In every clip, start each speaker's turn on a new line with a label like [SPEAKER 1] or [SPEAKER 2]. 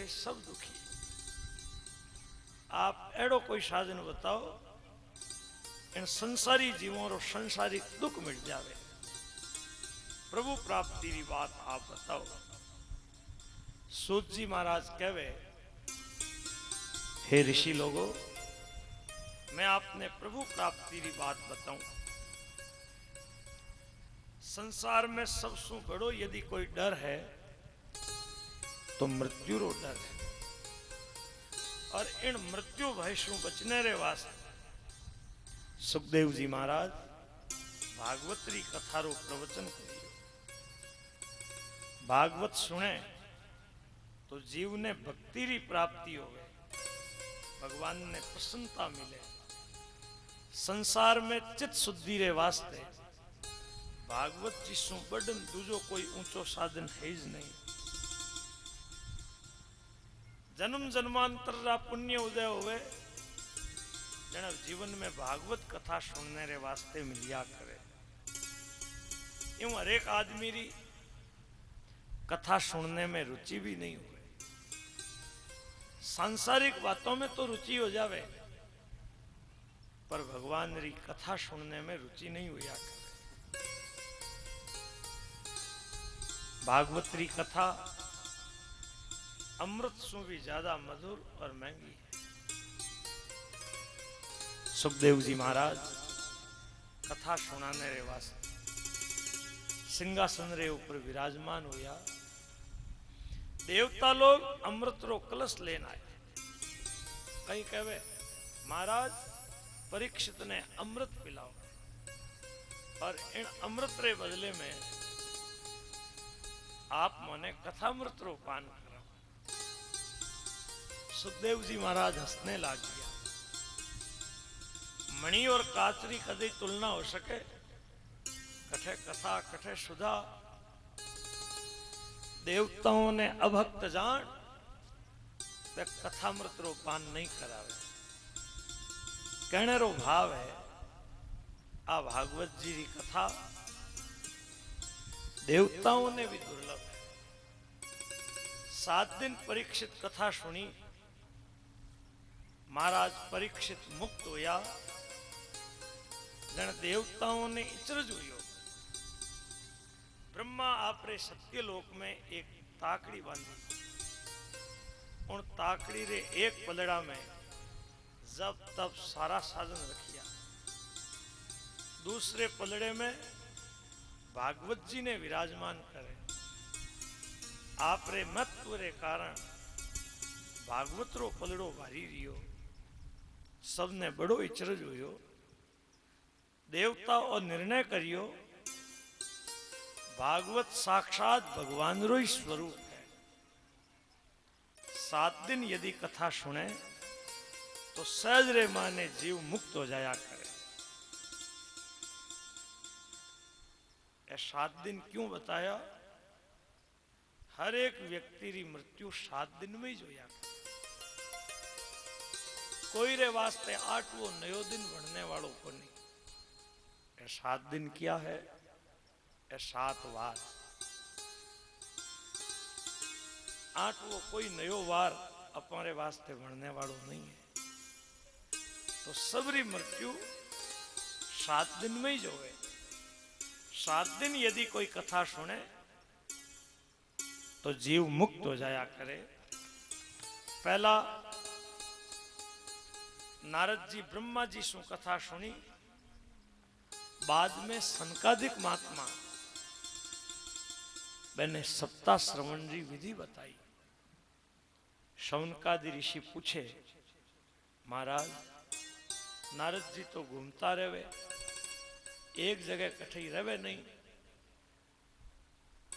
[SPEAKER 1] थे सब दुखी। आप एड़ो कोई साधन बताओ इन संसारी जीवों रो संसारिक दुख मिट जावे। प्रभु प्राप्ति की बात आप बताओ। सूत जी महाराज कहवे, हे ऋषि लोगों, मैं आपने प्रभु प्राप्ति की बात बताऊं। संसार में सबसे बड़ो यदि कोई डर है तो मृत्यु रो डर है। और इन मृत्यु भय से बचने रे वास्ते सुखदेव जी महाराज भागवत री कथा रो प्रवचन करियो। भागवत सुने तो जीव ने भक्ति री प्राप्ति होवे, भगवान ने प्रसन्नता मिले। संसार में चित्त शुद्धि रे वास्ते भागवत जी सु बड़न दूजो कोई ऊंचो साधन है ज नहीं। जन्म जन्मांतर रा पुण्य उदय होवे जन जीवन में भागवत कथा सुनने रे वास्ते मिलिया करे। यूं हर एक आदमी री कथा सुनने में रुचि भी नहीं हुए। सांसारिक बातों में तो रुचि हो जावे पर भगवान री कथा सुनने में रुचि नहीं हुआ करे। भागवत री कथा अमृत सु भी ज्यादा मधुर और महंगी है। सुखदेव जी महाराज कथा सुनाने रे वास्ते सिंहासन रे ऊपर विराजमान हुआ। देवता लोग अमृत रो कलश लेना आए। कहीं कहवे, महाराज परीक्षित ने अमृत पिलाओ और इन अमृत रे बदले में आप मने कथामृत रो पान कराओ। सुखदेव जी महाराज हंसने लग गया। मणि और काचरी कभी तुलना हो सके? कठे कथा कठे सुधा। देवताओं ने अभक्त जान वे कथामृत रो पान नहीं करावे। कहने रो भाव है आ भागवत जी की कथा देवताओं ने भी दुर्लभ है। 7 दिन परीक्षित कथा सुनी। महाराज परीक्षित मुक्त होया। जन देवताओं ने इचरज हुयो। ब्रह्मा आपरे सत्यलोक में एक ताकड़ी बांधी। उन ताकड़ी रे एक पलड़ा में जब तब सारा साधन रखिया। दूसरे पलड़े में भागवत जी ने विराजमान करे। आपरे महत्व रे कारण भागवत रो पलड़ो भारी रियो। सबने बड़ो इचरज हुयो। देवता और निर्णय करियो भागवत साक्षात भगवान रो ही स्वरूप है। 7 दिन यदि कथा सुने तो सहज रे माने जीव मुक्त हो जाया करे। ये 7 दिन क्यों बताया? हर एक व्यक्ति री मृत्यु 7 दिन में ही जोया करे। कोई रे वास्ते 8वो नयो दिन बढ़ने वालों को नहीं। ये 7 दिन क्या है? ये 7 वार। 8वो कोई नयो वार अपने वास्ते बढ़ने वालों नहीं है। तो सबरी मृत्यु 7 दिन में ही जो है। 7 दिन यदि कोई कथा सुने तो जीव मुक्त हो जाया करे। पहला नारद जी ब्रह्मा जी सु कथा सुनी। बाद में सनकादिक महात्मा मैंने सप्ताह श्रवण जी विधि बताई। शौनकादि ऋषि पूछे, महाराज नारद जी तो घूमता रहे, एक जगह कठई रहे नहीं।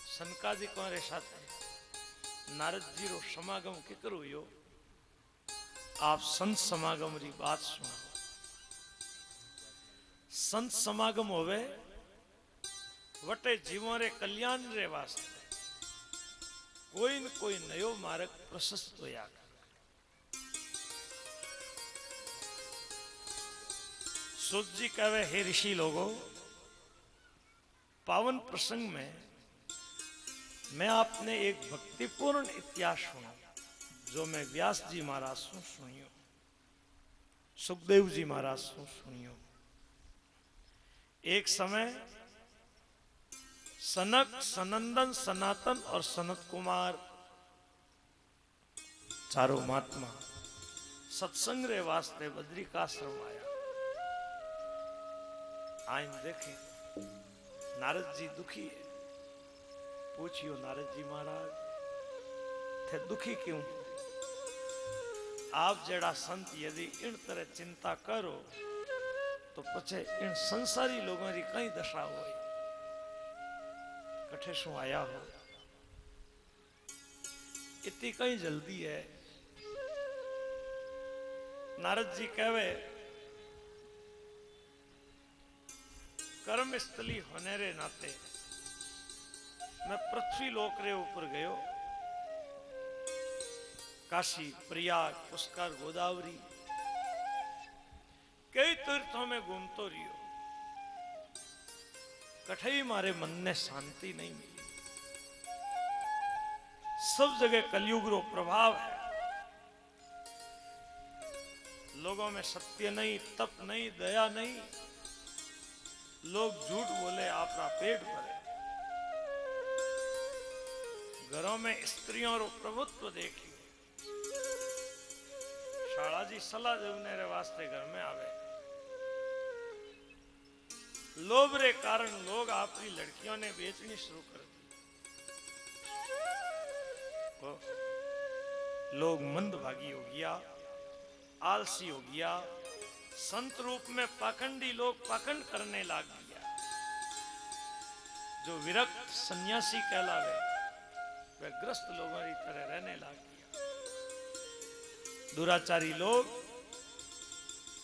[SPEAKER 1] सनकादिकों रे साथ नारद जी रो समागम किकर हुयो? आप संत समागम री बात सुना। संत समागम होवे वटे जीवों रे कल्याण रे वास्ते कोई न कोई नयो मार्ग प्रशस्त होया। सूत जी कहे, हे ऋषि लोगों, पावन प्रसंग में मैं आपने एक भक्तिपूर्ण इतिहास सुना। जो मैं व्यास जी महाराज शू सुनियो, सुखदेव जी महाराज शू सुनियो। एक समय सनक, सनंदन, सनातन और सनत कुमार चारों महात्मा सत्संग रे वास्ते बद्रिकाश्रम आया। आइन देखे नारद जी दुखी है। पूछियो नारद जी महाराज थे दुखी क्यों? आप जड़ा संत यदि इन तरह चिंता करो तो पछे इन संसारी लोगों की कई दशा हो। कठे शू आया हो? इतनी कई जल्दी है? नारद जी कहवे कर्म स्थली होने रे नाते मैं पृथ्वी लोक रे ऊपर गयो। काशी, प्रयाग, पुष्कर, गोदावरी कई तीर्थों में घूमतो रहियो। कठई मारे मन ने शांति नहीं मिली। सब जगह कलयुग रो प्रभाव है। लोगों में सत्य नहीं, तप नहीं, दया नहीं। लोग झूठ बोले आपका पेट भरे। घरों में स्त्रियों रो प्रभुत्व देखियो। शाला जी सलाह देने रे वास्ते घर में आवे। लोभ रे कारण लोग अपनी लड़कियों ने बेचनी शुरू कर दी। लोग मंदभागी हो गया, आलसी हो गया। संत रूप में पाखंडी लोग पाखंड करने लग गया। जो विरक्त सन्यासी कहलावे वे ग्रस्त लोगों की तरह रहने लग गया। दुराचारी लोग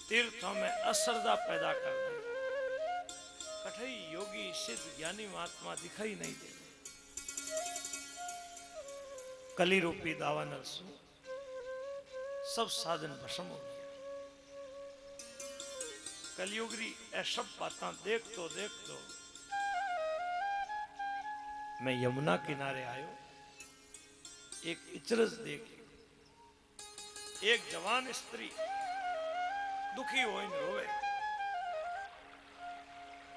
[SPEAKER 1] तीर्थों में अश्रद्धा पैदा कर दे। कठई योगी, सिद्ध, ज्ञानी महात्मा दिखाई नहीं दे। कली रूपी दावानल सु सब साधन भस्म हो गया। कलयुगरी ए सब बातें देख तो मैं यमुना किनारे आयो। एक इचरज देखी। एक जवान स्त्री दुखी हो रोवे।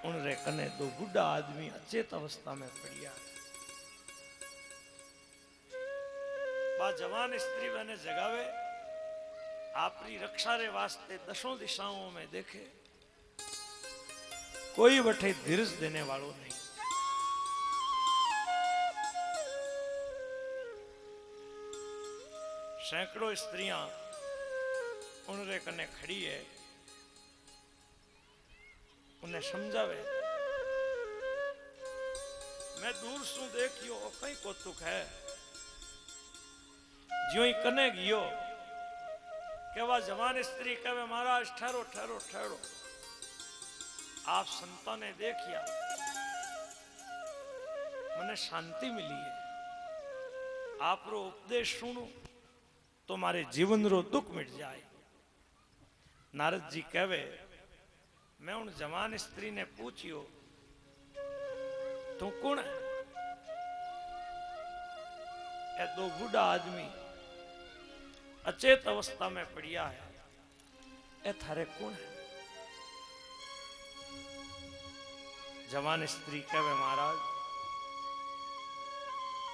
[SPEAKER 1] उन रे कने दो बुढ़ा आदमी अचेत अवस्था में पड़िया। बा जवान स्त्री बने जगावे, आपरी रक्षा रे वास्ते दशों दिशाओं में देखे। कोई वठे धीरज देने वालों नहीं। सैकड़ों स्त्रियां उनरे कने खड़ी है। उन्हें समझावे। मैं दूर सु देखियो कई कौतुक है। ज्यो ही कने गियो के वह जवान स्त्री कहे महाराज ठहरो ठहरो ठहरो। आप संतों ने देखिया, मने शांति मिली है। आप रो उपदेश सुनो तो मारे जीवन रो दुख मिट जाए। नारद जी कहवे मैं उन जवान स्त्री ने पूछियो तू कौन है? ए दो बूढ़ा आदमी अचेत अवस्था में पड़िया है। ए थारे कौन है? जवान स्त्री कहवे महाराज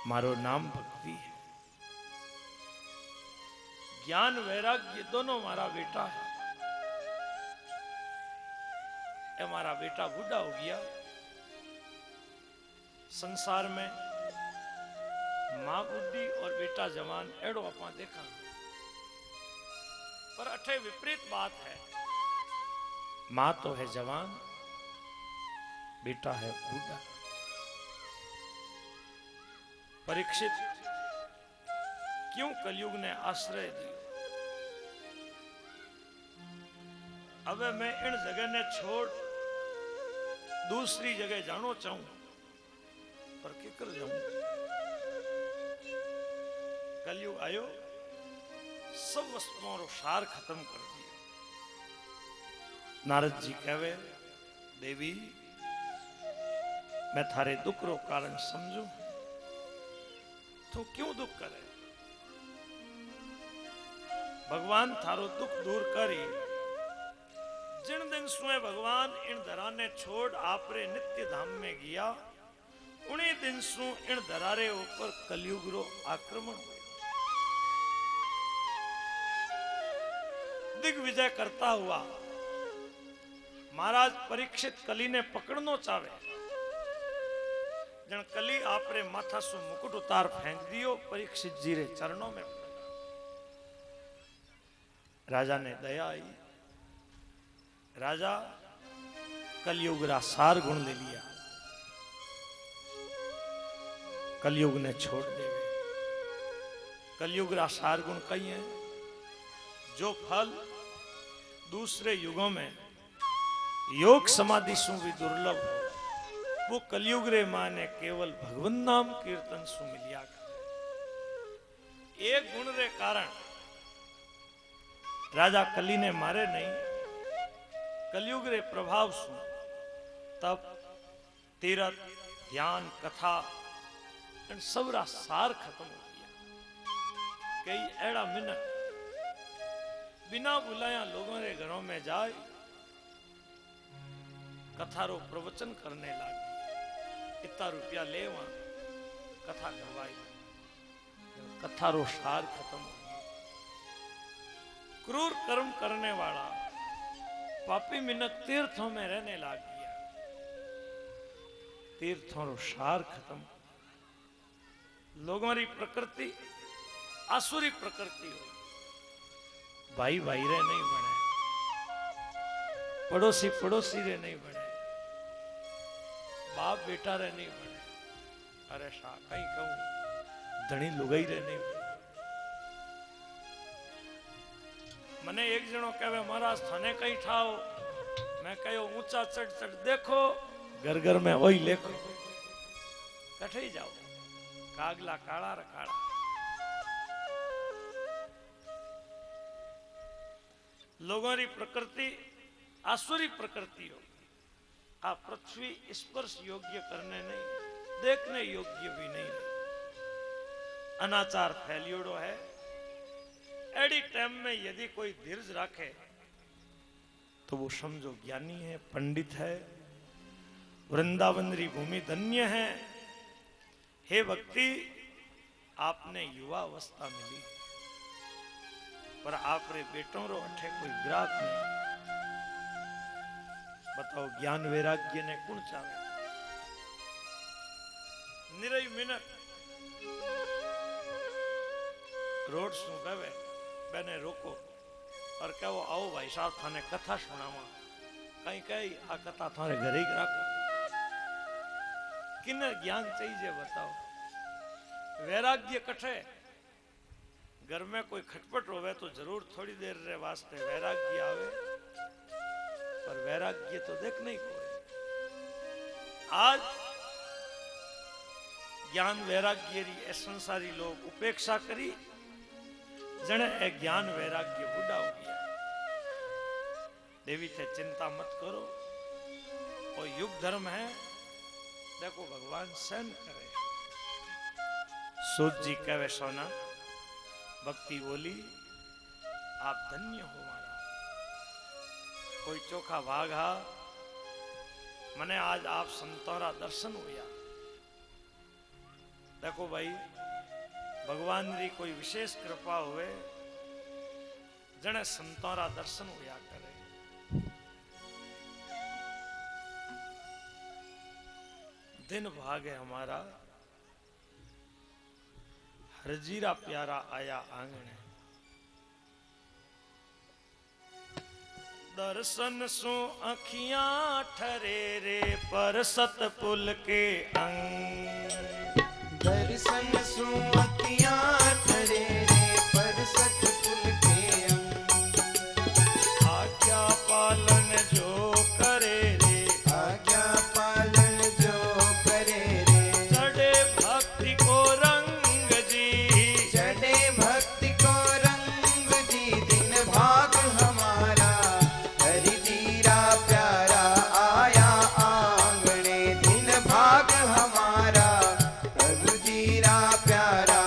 [SPEAKER 1] मारो नाम भक्ति है। ज्ञान वैराग्य दोनों मारा बेटा है। ए मारा बेटा बूढ़ा हो गया। संसार में मां बुढ़ी और बेटा जवान एड़ो अपना देखा। पर अठे विपरीत बात है। मां तो है जवान, बेटा है बूढ़ा। परीक्षित क्यों कलयुग ने आश्रय दियो? अब मैं इन जगह ने छोड़ दूसरी जगह जानो चाहूं, पर किकर जाऊं? कलयुग आयो, सब वस्तुओं रो सार खत्म कर दिया। नारद जी कहवे देवी मैं थारे दुख रो कारण समझू। तो क्यों दुख करे? भगवान थारो दुख दूर करी। जिन दिन सुए भगवान इन धरा ने छोड़ आपरे नित्य धाम में गया, उन्हीं दिन सु इन धरारे ऊपर कलयुग रो आक्रमण हुआ। दिग्विजय करता हुआ महाराज परीक्षित कली ने पकड़नो चाहे, जन कली आपरे माथा सु मुकुट उतार फेंक दियो, परीक्षित जी रे चरणों में। राजा ने दया आई, राजा कलयुग रा सार गुण ले लिया, कलयुग ने छोड़ देवे। कलयुग रा सार गुण कई है, जो फल दूसरे युगों में योग समाधि सु भी दुर्लभ हो, वो कलयुग रे माने केवल भगवन नाम कीर्तन सु मिलिया। एक गुण रे कारण राजा कली ने मारे नहीं, कलयुग रे प्रभाव सु तप, तीरथ, ध्यान, कथा इन सब रा सार खत्म हो गया। कई एड़ा मिनट बिना बुलाया लोगों रे घरों में जाए, कथारो प्रवचन करने लगी। इतना रुपया ले वहां कथा करवाई, कथारो सार खत्म हो गया। क्रूर कर्म करने वाला पापी मिनट तीर्थों में रहने लग गया, तीर्थों रो सार खत्म। लोगों री प्रकृति आसुरी प्रकृति हो, भाई भाई रे नहीं बने, पड़ोसी पड़ोसी रे नहीं बने, बाप बेटा रे नहीं बने, अरे शा कहीं कहूं धनी लुगाई रे नहीं बने। मने एक जनो कहे महाराज थाने कहीं ठाओ, मैं कहो ऊंचा चढ़ चढ़ देखो, घर घर में वही लेखो, कठे जाओ, कागला काला रे काला। लोगों की प्रकृति आसुरी प्रकृति हो, आ पृथ्वी स्पर्श योग्य करने नहीं, देखने योग्य भी नहीं। अनाचार फैलियोड़ो है। एडी टाइम में यदि कोई धीरज रखे तो वो समझो ज्ञानी है, पंडित है, वृंदावन री भूमि धन्य है। हे भक्ति, आपने युवा अवस्था मिली, पर आप रे बेटों रो अठे कोई ग्राहक नहीं। बताओ ज्ञान वैराग्य ने कौन चाहे? निरई मिनट रोड सु कहे बेने रोको और कहो आओ भाई साहब थाने कथा सुनावा, कहीं कहीं आ कथा थारे घरे ही रखो। किन्ने ज्ञान चाहिए बताओ? वैराग्य कठे? घर में कोई खटपट होवे तो जरूर थोड़ी देर रे वास्ते वैराग्य आवे, पर वैराग्य तो देख नहीं कोई। आज ज्ञान वैराग्य री ए संसारी लोग उपेक्षा करी, जने ए ज्ञान वैराग्य बुढ़ा हो गया। देवी थे चिंता मत करो, और युग धर्म है, देखो भगवान सहन करे। सूत जी कहे सोना भक्ति बोली, आप धन्य हो महाराज। कोई चोखा भागा मने आज आप संतोरा दर्शन हुआ। देखो भाई, भगवान री कोई विशेष कृपा हुए, जने संतोरा दर्शन हुआ करे। दिन भागे हमारा, हरजीरा प्यारा आया आंगणे। दर्शन सो अखियां ठरे रे पर सतपुल के अंग।
[SPEAKER 2] दर्शन सो अखियां ठरे रे पर सतपुल के अंग।
[SPEAKER 1] आज्ञा पालन जो करे रे,
[SPEAKER 2] आज्ञा पालन जो करे रे।
[SPEAKER 1] चढ़े भक्ति को रंग जी,
[SPEAKER 2] चढ़े भक्ति को रंग जी। दिन भाग हमारा हरिजीरा प्यारा आया आंगणे। दिन भाग हमारा रघुजीरा प्यारा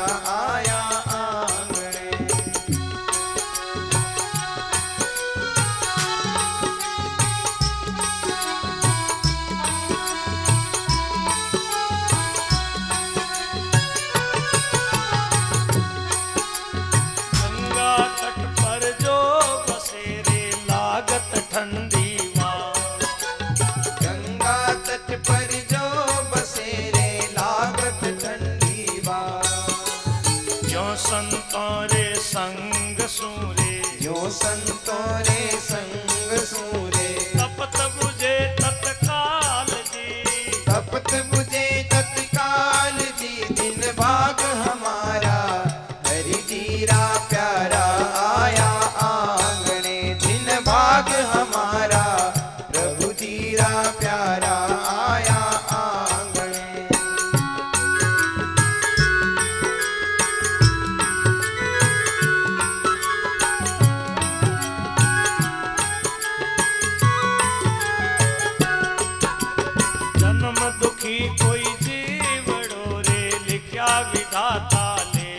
[SPEAKER 1] संग सूरे
[SPEAKER 2] यो संतो रे संग सूरे
[SPEAKER 1] तपत बुझे तत्काल जी
[SPEAKER 2] तपत बुझे तत्काल जी दिन भाग हमारा हरि जीरा प्यारा आया आंगणे दिन भाग हमारा प्रभु जीरा प्यारा आया आंगणे
[SPEAKER 1] जन्म दुखी कोई जीवड़ो रे लिख्या विधाता ले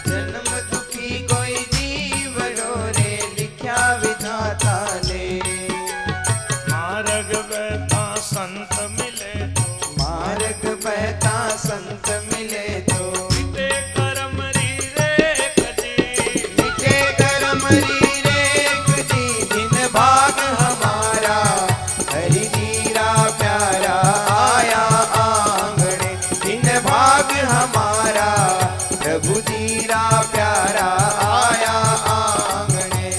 [SPEAKER 2] जन्म दुखी कोई जीवड़ो रे लिख्या विधाता ले
[SPEAKER 1] मार्ग बहता संत मिले तो
[SPEAKER 2] मार्ग बहता संत मिले तो
[SPEAKER 1] मिटे करम री रेख जी
[SPEAKER 2] मिटे करम री रेख जी दिन भाग हमारा हरि जीरा प्यारा आया आंगणे दिन भाग हमारा प्रभु जीरा प्यारा आया आंगणे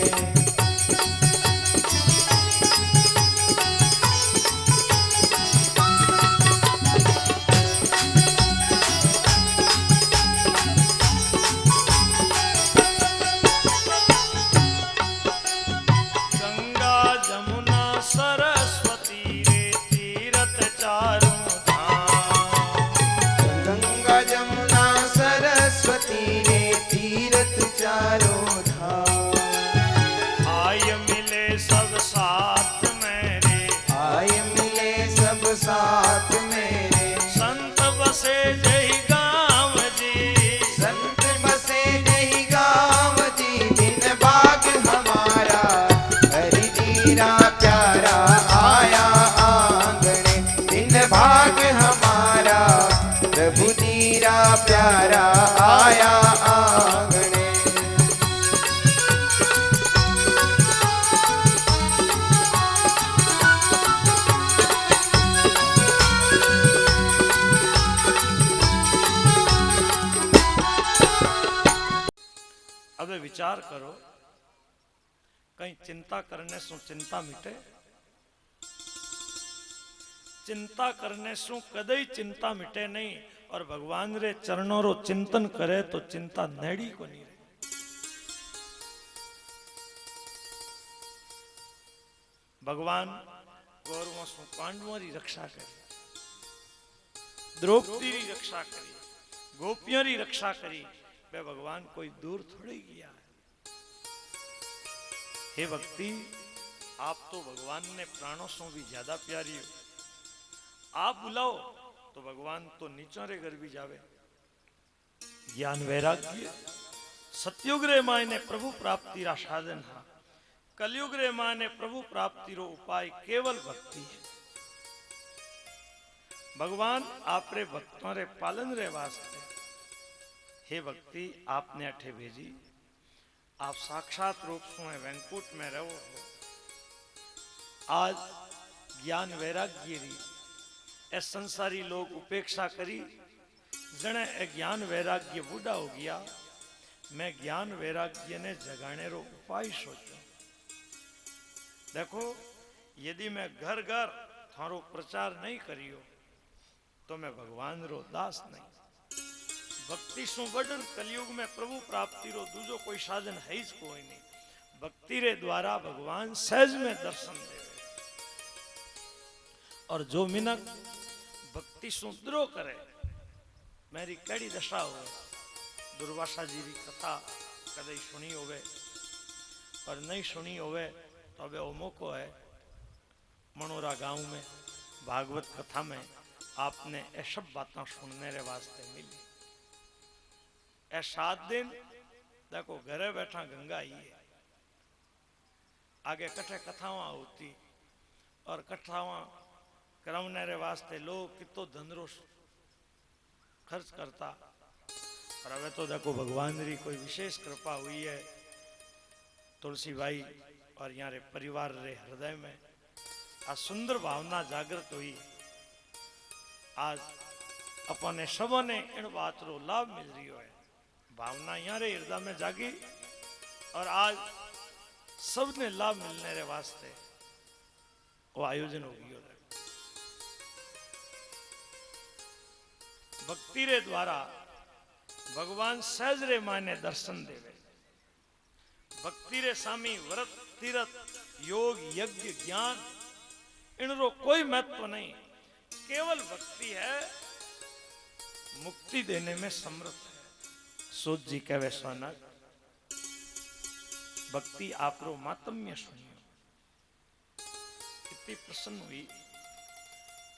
[SPEAKER 1] गंगा जमुना सरस्वती रे तीरथ चारों धाम
[SPEAKER 2] गंगा जमुना सरस्वती रे तीरथ चारों धाम
[SPEAKER 1] आय मिले सब साथ में रे
[SPEAKER 2] आय मिले सब साथ मेरे
[SPEAKER 1] संत बसे जय गाँव जी
[SPEAKER 2] संत बसे नहीं गाँव जी दिन भाग हमारा हरि जीरा प्यारा आया आंगणे दिन भाग हमारा प्रभु जीरा प्यारा आया आंगणे
[SPEAKER 1] अब विचार करो कहीं चिंता करने से चिंता मिटे चिंता करने से कदई चिंता मिटे नहीं और भगवान रे चरणों रो चिंतन करे तो चिंता नेड़ी को नहीं रहे भगवान कौरवों से पांडवों की रक्षा करी द्रौपदी की रक्षा करी गोपियों की रक्षा करी वे भगवान कोई दूर थोड़ी गया है हे भक्ति आप तो भगवान ने प्राणों से भी ज्यादा प्यारी हो आप बुलाओ तो भगवान तो नीचों रे घर भी जावे ज्ञान वैराग्य सतयुग रे मायने प्रभु प्राप्ति रा साधन हा कलयुग रे माने प्रभु प्राप्ति रो उपाय केवल भक्ति है भगवान आप रे भक्तों रे पालन रे वास्ते हे भक्ति आपने अठे भेजी आप साक्षात रूप से वैंकुट में रहो हो आज ज्ञान वैराग्य री ए संसारी लोग उपेक्षा करी जने ए ज्ञान वैराग्य बूढ़ा हो गया मैं ज्ञान वैराग्य ने जगाने रो उपाय सोचो देखो यदि मैं घर घर थारो प्रचार नहीं करियो तो मैं भगवान रो दास नहीं भक्ति सु वडन कलयुग में प्रभु प्राप्ति रो दूजो कोई साधन है ज कोई नहीं भक्ति रे द्वारा भगवान सहज में दर्शन देवे और जो मिनक भक्ति सु द्रोह करे मेरी कड़ी दशा हो दुर्वासा जी की कथा कदे सुनी होवे पर नहीं सुनी होवे तो अब वो मौको है मनोरा गांव में भागवत कथा में आपने ये सब बातें सुनने रे वास्ते मिली ए 7 दिन देखो घरे बैठा गंगा आई है आगे कठे कथावां होती और कथावां करवने रे वास्ते लोग कितो धनरो खर्च करता और अब तो देखो भगवान री कोई विशेष कृपा हुई है तुलसी भाई और यहाँ रे परिवार रे हृदय में आ सुंदर भावना जागृत हुई आज अपने सबने इन बात रो लाभ मिल रही है भावना यहाँ रे हृदय में जागी और आज सबने लाभ मिलने रे वास्ते वो आयोजन हो गयो। भक्ति रे द्वारा भगवान सहज रे माने दर्शन देवे। भक्ति रे सामी व्रत तीरथ योग यज्ञ ज्ञान इनरो कोई महत्व नहीं, केवल भक्ति है मुक्ति देने में समर्थ है। सूत जी कहे सोनक भक्ति आपरो मातम्य सुनियो। इतनी प्रसन्न हुई।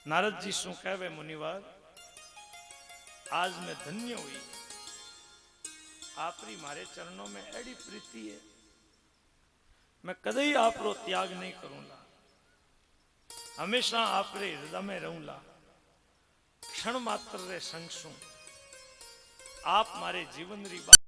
[SPEAKER 1] नारद जी शू कहे मुनिवर आज मैं धन्य हुई, आपरी मारे चरणों में एड़ी प्रीति है, मैं कदई आपरो त्याग नहीं करूंगा, हमेशा आपरे हृदय में रहूंगा, क्षण मात्र रे संग सू आप मारे जीवन री बात